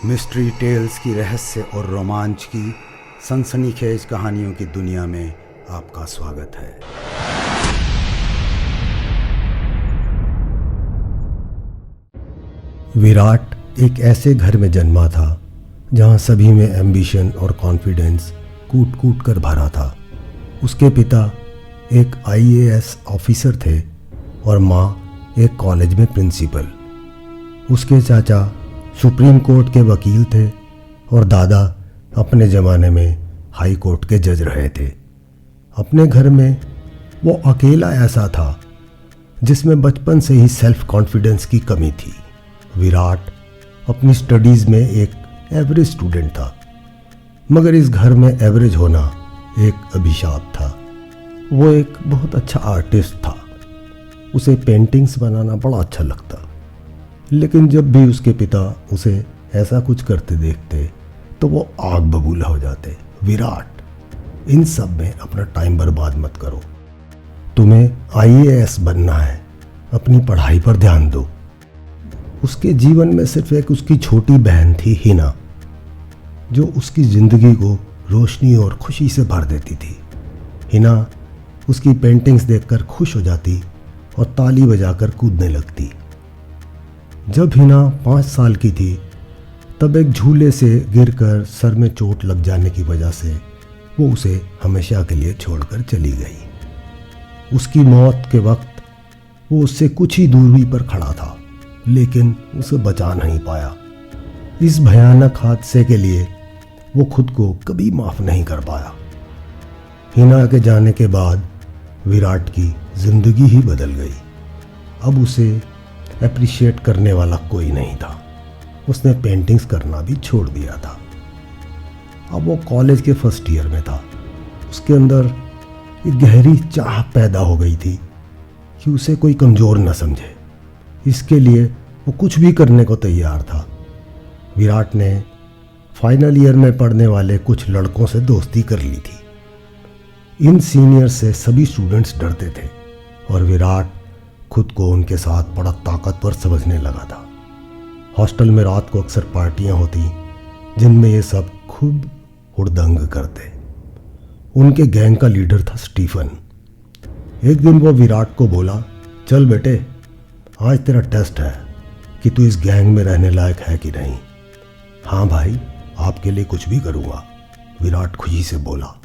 Mystery tales की रहस्य और रोमांच की सनसनीखेज कहानियों की दुनिया में आपका स्वागत है। विराट एक ऐसे घर में जन्मा था जहां सभी में एम्बिशन और कॉन्फिडेंस कूट कूट कर भरा था। उसके पिता एक आईएएस ऑफिसर थे और माँ एक कॉलेज में प्रिंसिपल। उसके चाचा सुप्रीम कोर्ट के वकील थे और दादा अपने ज़माने में हाई कोर्ट के जज रहे थे। अपने घर में वो अकेला ऐसा था जिसमें बचपन से ही सेल्फ कॉन्फिडेंस की कमी थी। विराट अपनी स्टडीज़ में एक एवरेज स्टूडेंट था, मगर इस घर में एवरेज होना एक अभिशाप था। वो एक बहुत अच्छा आर्टिस्ट था। उसे पेंटिंग्स बनाना बड़ा अच्छा लगता, लेकिन जब भी उसके पिता उसे ऐसा कुछ करते देखते तो वो आग बबूला हो जाते। विराट, इन सब में अपना टाइम बर्बाद मत करो। तुम्हें आईएएस बनना है, अपनी पढ़ाई पर ध्यान दो। उसके जीवन में सिर्फ एक उसकी छोटी बहन थी, हिना, जो उसकी ज़िंदगी को रोशनी और खुशी से भर देती थी। हिना उसकी पेंटिंग्स देखकर खुश हो जाती और ताली बजाकर कूदने लगती। जब हिना 5 साल की थी तब एक झूले से गिरकर सर में चोट लग जाने की वजह से वो उसे हमेशा के लिए छोड़कर चली गई। उसकी मौत के वक्त वो उससे कुछ ही दूरी पर खड़ा था, लेकिन उसे बचा नहीं पाया। इस भयानक हादसे के लिए वो खुद को कभी माफ़ नहीं कर पाया। हिना के जाने के बाद विराट की ज़िंदगी ही बदल गई। अब उसे अप्रिशिएट करने वाला कोई नहीं था। उसने पेंटिंग्स करना भी छोड़ दिया था। अब वो कॉलेज के फर्स्ट ईयर में था। उसके अंदर एक गहरी चाह पैदा हो गई थी कि उसे कोई कमज़ोर न समझे। इसके लिए वो कुछ भी करने को तैयार था। विराट ने फाइनल ईयर में पढ़ने वाले कुछ लड़कों से दोस्ती कर ली थी। इन सीनियर से सभी स्टूडेंट्स डरते थे और विराट खुद को उनके साथ बड़ा ताकतवर समझने लगा था। हॉस्टल में रात को अक्सर पार्टियां होती जिनमें ये सब खूब हुड़दंग करते। उनके गैंग का लीडर था स्टीफन। एक दिन वो विराट को बोला, चल बेटे, आज तेरा टेस्ट है कि तू इस गैंग में रहने लायक है कि नहीं। हाँ भाई, आपके लिए कुछ भी करूँगा, विराट खुशी से बोला।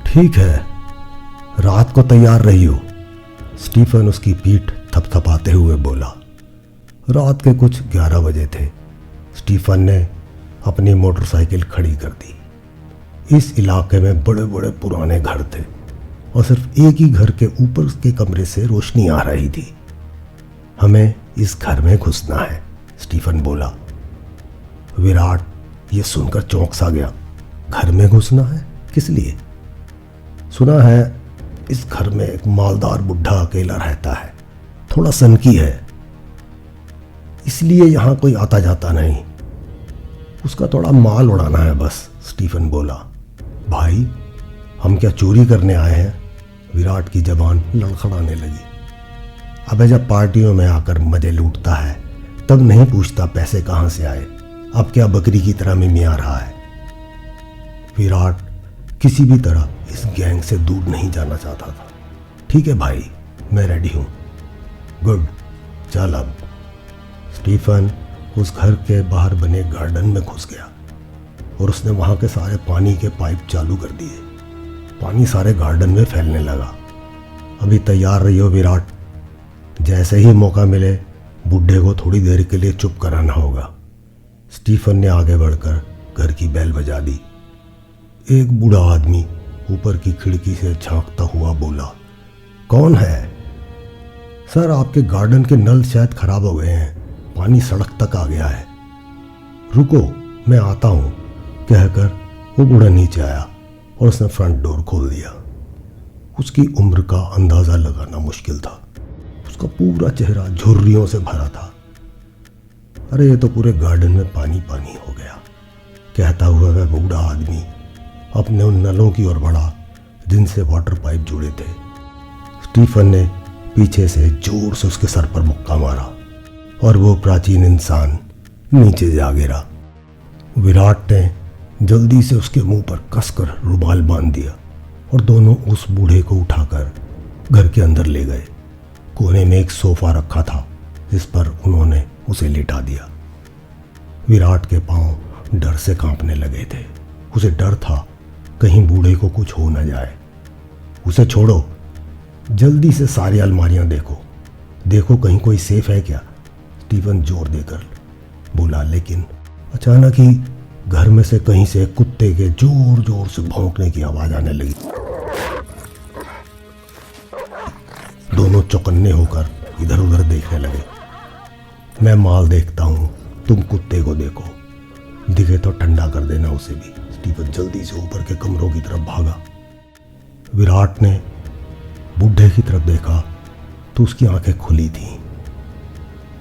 ठीक है, रात को तैयार रहियो, स्टीफन उसकी पीठ थपथपाते हुए बोला। रात के कुछ 11 बजे थे। स्टीफन ने अपनी मोटरसाइकिल खड़ी कर दी। इस इलाके में बड़े बड़े पुराने घर थे और सिर्फ एक ही घर के ऊपर के कमरे से रोशनी आ रही थी। हमें इस घर में घुसना है, स्टीफन बोला। विराट ये सुनकर चौंक सा गया। घर में घुसना है? किस लिए? सुना है इस घर में एक मालदार बुढ़ा अकेला रहता है, थोड़ा सनकी है, इसलिए यहां कोई आता जाता नहीं। उसका थोड़ा माल उड़ाना है बस, स्टीफन बोला। भाई, हम क्या चोरी करने आए हैं? विराट की जबान लड़खड़ाने लगी। अबे, जब पार्टियों में आकर मजे लूटता है तब नहीं पूछता पैसे कहां से आए। अब क्या बकरी की तरह मिमिया रहा है? विराट किसी भी तरह इस गैंग से दूर नहीं जाना चाहता था। ठीक है भाई, मैं रेडी हूं। गुड, चल अब। स्टीफन उस घर के बाहर बने गार्डन में घुस गया और उसने वहां के सारे पानी के पाइप चालू कर दिए। पानी सारे गार्डन में फैलने लगा। अभी तैयार रहियो विराट, जैसे ही मौका मिले बुढ़े को थोड़ी देर के लिए चुप कराना होगा। स्टीफन ने आगे बढ़कर घर की बेल बजा दी। एक बूढ़ा आदमी ऊपर की खिड़की से झांकता हुआ बोला, कौन है? सर, आपके गार्डन के नल शायद खराब हो गए हैं, पानी सड़क तक आ गया है। रुको, मैं आता हूं, कहकर वो बूढ़ा नीचे आया और उसने फ्रंट डोर खोल दिया। उसकी उम्र का अंदाजा लगाना मुश्किल था। उसका पूरा चेहरा झुर्रियों से भरा था। अरे, ये तो पूरे गार्डन में पानी पानी हो गया, कहता हुआ वह बूढ़ा आदमी अपने उन नलों की ओर बढ़ा जिनसे वाटर पाइप जुड़े थे। स्टीफन ने पीछे से जोर से उसके सर पर मुक्का मारा और वो प्राचीन इंसान नीचे जा गिरा। विराट ने जल्दी से उसके मुंह पर कसकर रुमाल बांध दिया और दोनों उस बूढ़े को उठाकर घर के अंदर ले गए। कोने में एक सोफा रखा था जिस पर उन्होंने उसे लिटा दिया। विराट के पांव डर से कांपने लगे थे। उसे डर था कहीं बूढ़े को कुछ हो न जाए। उसे छोड़ो, जल्दी से सारी अलमारियां देखो कहीं कोई सेफ है क्या, स्टीफन जोर देकर बोला। लेकिन अचानक ही घर में से कहीं से कुत्ते के जोर जोर से भौंकने की आवाज आने लगी। दोनों चौकन्ने होकर इधर उधर देखने लगे। मैं माल देखता हूं, तुम कुत्ते को देखो, दिखे तो ठंडा कर देना उसे भी। स्टीफन जल्दी से ऊपर के कमरों की तरफ भागा। विराट ने बूढ़े की तरफ देखा तो उसकी आंखें खुली थीं।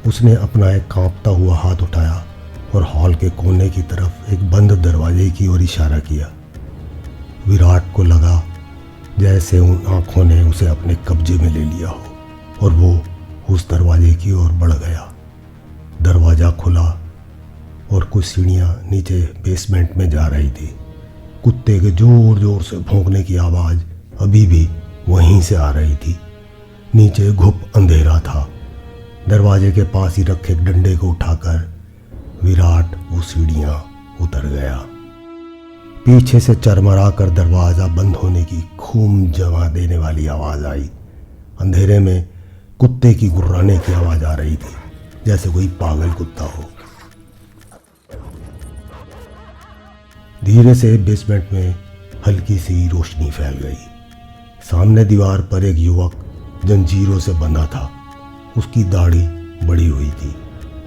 उसने अपना एक कांपता हुआ हाथ उठाया और हॉल के कोने की तरफ एक बंद दरवाजे की ओर इशारा किया। विराट को लगा जैसे उन आंखों ने उसे अपने कब्जे में ले लिया हो और वो उस दरवाजे की ओर बढ़ गया। दरवाजा खुला और कुछ सीढ़ियां नीचे बेसमेंट में जा रही थी। कुत्ते के जोर जोर से भौंकने की आवाज अभी भी वहीं से आ रही थी। नीचे घुप अंधेरा था। दरवाजे के पास ही रखे एक डंडे को उठाकर विराट वो सीढ़ियां उतर गया। पीछे से चरमरा कर दरवाजा बंद होने की खून जमा देने वाली आवाज आई। अंधेरे में कुत्ते की गुर्राने की आवाज आ रही थी, जैसे कोई पागल कुत्ता हो। धीरे से बेसमेंट में हल्की सी रोशनी फैल गई। सामने दीवार पर एक युवक जंजीरों से बंधा था। उसकी दाढ़ी बड़ी हुई थी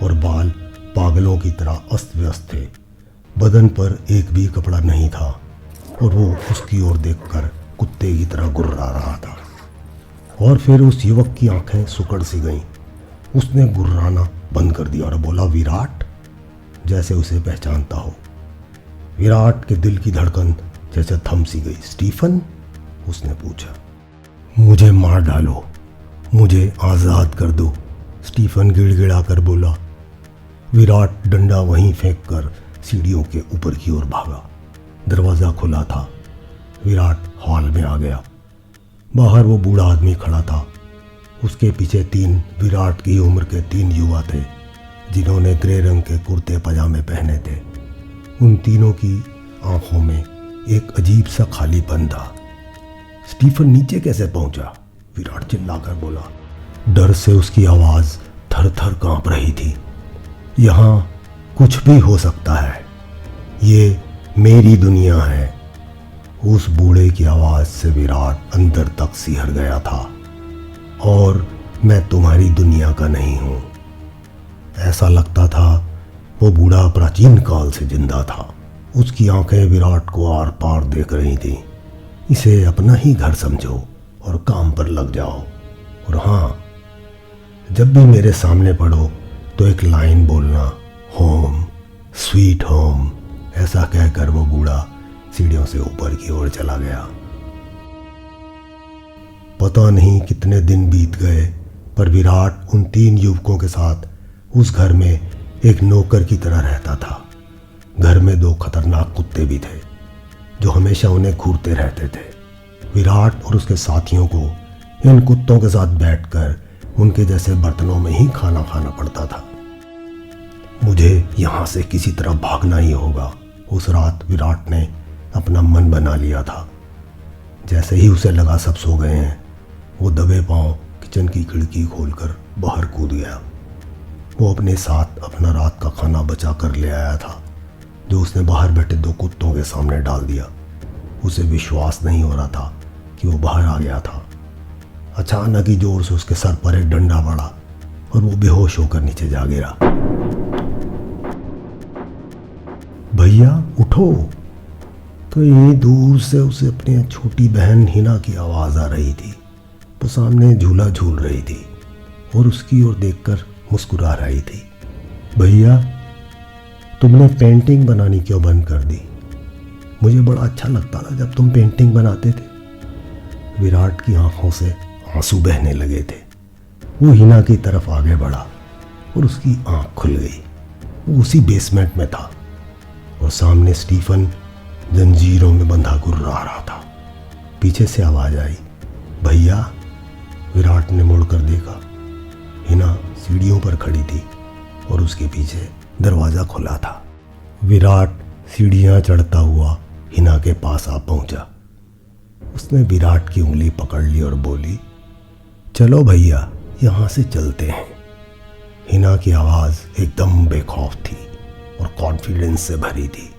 और बाल पागलों की तरह अस्त व्यस्त थे। बदन पर एक भी कपड़ा नहीं था और वो उसकी ओर देखकर कुत्ते की तरह गुर्रा रहा था। और फिर उस युवक की आंखें सुकड़ सी गईं। उसने गुर्राना बंद कर दिया और बोला, विराट, जैसे उसे पहचानता हो। विराट के दिल की धड़कन जैसे थम सी गई। स्टीफन, उसने पूछा। मुझे मार डालो, मुझे आज़ाद कर दो, स्टीफन गिड़गिड़ाकर बोला। विराट डंडा वहीं फेंककर सीढ़ियों के ऊपर की ओर भागा। दरवाज़ा खुला था। विराट हॉल में आ गया। बाहर वो बूढ़ा आदमी खड़ा था। उसके पीछे 3 विराट की उम्र के 3 युवा थे जिन्होंने ग्रे रंग के कुर्ते पजामे पहने थे। उन तीनों की आंखों में एक अजीब सा खालीपन था। स्टीफन नीचे कैसे पहुंचा? विराट चिल्लाकर बोला। डर से उसकी आवाज थर थर कांप रही थी। यहां कुछ भी हो सकता है, ये मेरी दुनिया है। उस बूढ़े की आवाज से विराट अंदर तक सिहर गया था। और मैं तुम्हारी दुनिया का नहीं हूं। ऐसा लगता था वो बूढ़ा प्राचीन काल से जिंदा था। उसकी आंखें विराट को आर पार देख रही थीं। इसे अपना ही घर समझो और काम पर लग जाओ। और हाँ, जब भी मेरे सामने पड़ो तो एक लाइन बोलना, होम स्वीट होम। ऐसा कहकर वो बूढ़ा सीढ़ियों से ऊपर की ओर चला गया। पता नहीं कितने दिन बीत गए, पर विराट उन 3 युवकों के साथ उस घर में एक नौकर की तरह रहता था। घर में 2 खतरनाक कुत्ते भी थे जो हमेशा उन्हें घूरते रहते थे। विराट और उसके साथियों को इन कुत्तों के साथ बैठकर उनके जैसे बर्तनों में ही खाना खाना पड़ता था। मुझे यहाँ से किसी तरह भागना ही होगा। उस रात विराट ने अपना मन बना लिया था। जैसे ही उसे लगा सब सो गए हैं, वो दबे पांव किचन की खिड़की खोलकर बाहर कूद गया। वो अपने साथ अपना रात का खाना बचा कर ले आया था, जो उसने बाहर बैठे 2 कुत्तों के सामने डाल दिया। उसे विश्वास नहीं हो रहा था कि वो बाहर आ गया था। अचानक ही जोर से उसके सर पर एक डंडा पड़ा और वो बेहोश होकर नीचे जा गिरा। भैया उठो! कहीं दूर से उसे अपनी छोटी बहन हिना की आवाज आ रही थी। वो सामने झूला झूल रही थी और उसकी ओर देखकर मुस्कुरा रही थी। भैया, तुमने पेंटिंग बनानी क्यों बंद कर दी? मुझे बड़ा अच्छा लगता था जब तुम पेंटिंग बनाते थे। विराट की आंखों से आंसू बहने लगे थे। वो हिना की तरफ आगे बढ़ा और उसकी आंख खुल गई। वो उसी बेसमेंट में था। और सामने स्टीफन जंजीरों में बंधा गुर्रा रहा था। पीछे से आवाज आई, भैया। विराट ने मुड़कर देखा। हिना सीढ़ियों पर खड़ी थी और उसके पीछे दरवाजा खुला था। विराट सीढ़ियां चढ़ता हुआ हिना के पास आ पहुंचा। उसने विराट की उंगली पकड़ ली और बोली, चलो भैया, यहां से चलते हैं। हिना की आवाज एकदम बेखौफ थी और कॉन्फिडेंस से भरी थी।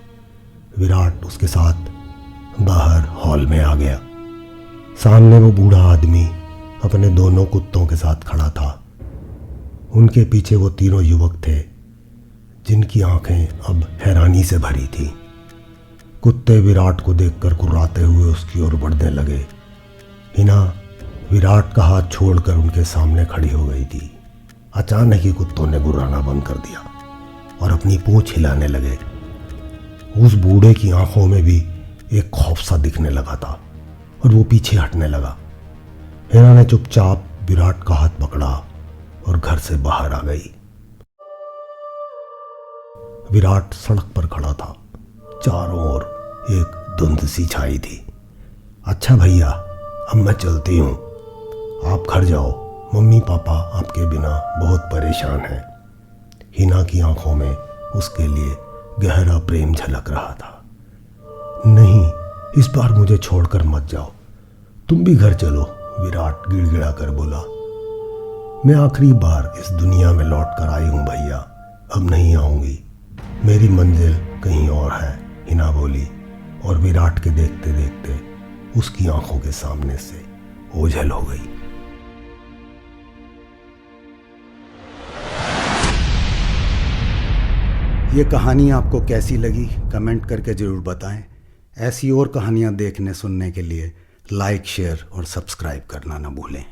विराट उसके साथ बाहर हॉल में आ गया। सामने वो बूढ़ा आदमी अपने दोनों कुत्तों के साथ खड़ा था। उनके पीछे वो तीनों युवक थे जिनकी आंखें अब हैरानी से भरी थी। कुत्ते विराट को देखकर कुर्राते हुए उसकी ओर बढ़ने लगे। हिना विराट का हाथ छोड़कर उनके सामने खड़ी हो गई थी। अचानक ही कुत्तों ने गुर्राना बंद कर दिया और अपनी पूंछ हिलाने लगे। उस बूढ़े की आंखों में भी एक खौफ सा दिखने लगा था और वो पीछे हटने लगा। हिना ने चुपचाप विराट का हाथ पकड़ा और घर से बाहर आ गई। विराट सड़क पर खड़ा था। चारों ओर एक धुंध सी छाई थी। अच्छा भैया, अब मैं चलती हूँ, आप घर जाओ। मम्मी पापा आपके बिना बहुत परेशान हैं। हिना की आंखों में उसके लिए गहरा प्रेम झलक रहा था। नहीं, इस बार मुझे छोड़कर मत जाओ, तुम भी घर चलो, विराट गिड़गिड़ा कर बोला। मैं आखिरी बार इस दुनिया में लौट कर आई हूँ भैया, अब नहीं आऊंगी। मेरी मंजिल कहीं और है, हिना बोली और विराट के देखते देखते उसकी आंखों के सामने से ओझल हो गई। ये कहानी आपको कैसी लगी कमेंट करके ज़रूर बताएं। ऐसी और कहानियाँ देखने सुनने के लिए लाइक, शेयर और सब्सक्राइब करना ना भूलें।